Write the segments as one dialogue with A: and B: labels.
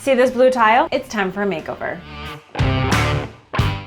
A: See this blue tile? It's time for a makeover.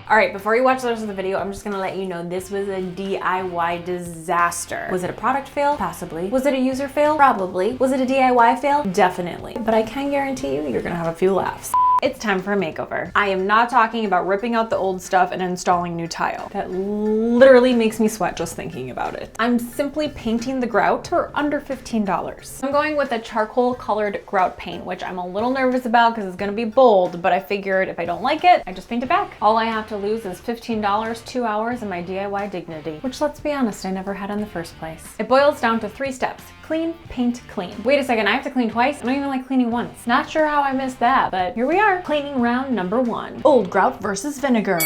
A: All right, before you watch the rest of the video, I'm just gonna let you know this was a DIY disaster. Was it a product fail? Possibly. Was it a user fail? Probably. Was it a DIY fail? Definitely. But I can guarantee you're gonna have a few laughs. It's time for a makeover. I am not talking about ripping out the old stuff and installing new tile. That literally makes me sweat just thinking about it. I'm simply painting the grout for under $15. I'm going with a charcoal colored grout paint, which I'm a little nervous about because it's gonna be bold, but I figured if I don't like it, I just paint it back. All I have to lose is $15, 2 hours, and my DIY dignity, which, let's be honest, I never had in the first place. It boils down to 3 steps. Clean, paint, clean. Wait a second, I have to clean twice? I don't even like cleaning once. Not sure how I missed that, but here we are. Cleaning round number 1. Old grout versus vinegar.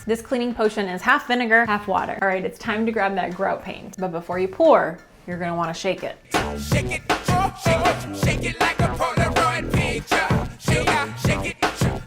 A: This cleaning potion is half vinegar, half water. All right, it's time to grab that grout paint. But before you pour, you're gonna wanna shake it.
B: Shake it, shake it like a Polaroid picture. Shake it, shake it,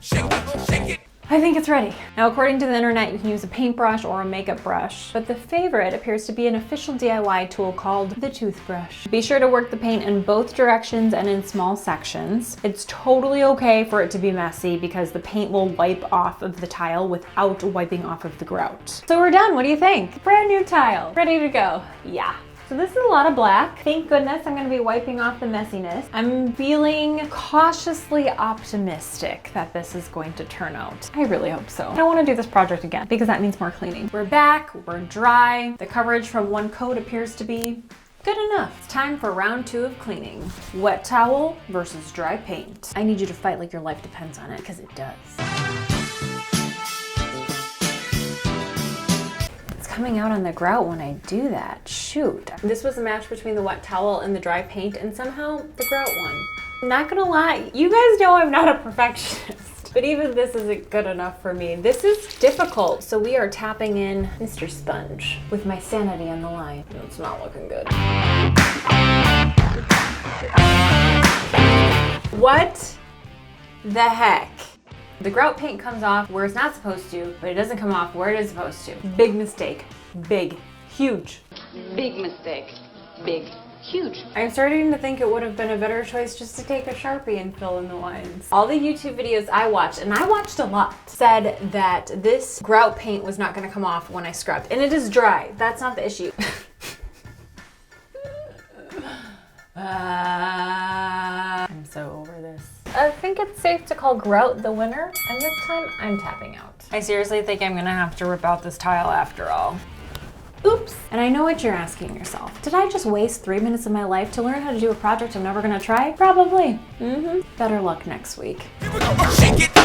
B: shake it.
A: I think it's ready. Now, according to the internet, you can use a paintbrush or a makeup brush, but the favorite appears to be an official DIY tool called the toothbrush. Be sure to work the paint in both directions and in small sections. It's totally okay for it to be messy because the paint will wipe off of the tile without wiping off of the grout. So we're done, what do you think? Brand new tile, ready to go. Yeah. So this is a lot of black. Thank goodness I'm gonna be wiping off the messiness. I'm feeling cautiously optimistic that this is going to turn out. I really hope so. I don't wanna do this project again because that means more cleaning. We're back, we're dry. The coverage from one coat appears to be good enough. It's time for round 2 of cleaning. Wet towel versus dry paint. I need you to fight like your life depends on it, because it does. Coming out on the grout when I do that. Shoot. This was a match between the wet towel and the dry paint, and somehow the grout won. I'm not gonna lie, you guys know I'm not a perfectionist, but even this isn't good enough for me. This is difficult, so we are tapping in Mr. Sponge with my sanity on the line. It's not looking good. What the heck? The grout paint comes off where it's not supposed to, but it doesn't come off where it is supposed to. Big mistake. Big. Huge.
C: Big mistake. Big. Huge.
A: I'm starting to think it would have been a better choice just to take a Sharpie and fill in the lines. All the YouTube videos I watched, and I watched a lot, said that this grout paint was not gonna come off when I scrubbed. And it is dry. That's not the issue. I'm so over this. I think it's safe to call grout the winner, and this time I'm tapping out. I seriously think I'm gonna have to rip out this tile after all. Oops. And I know what you're asking yourself. Did I just waste 3 minutes of my life to learn how to do a project I'm never gonna try? Probably. Better luck next week.
B: Here we go. Shake it.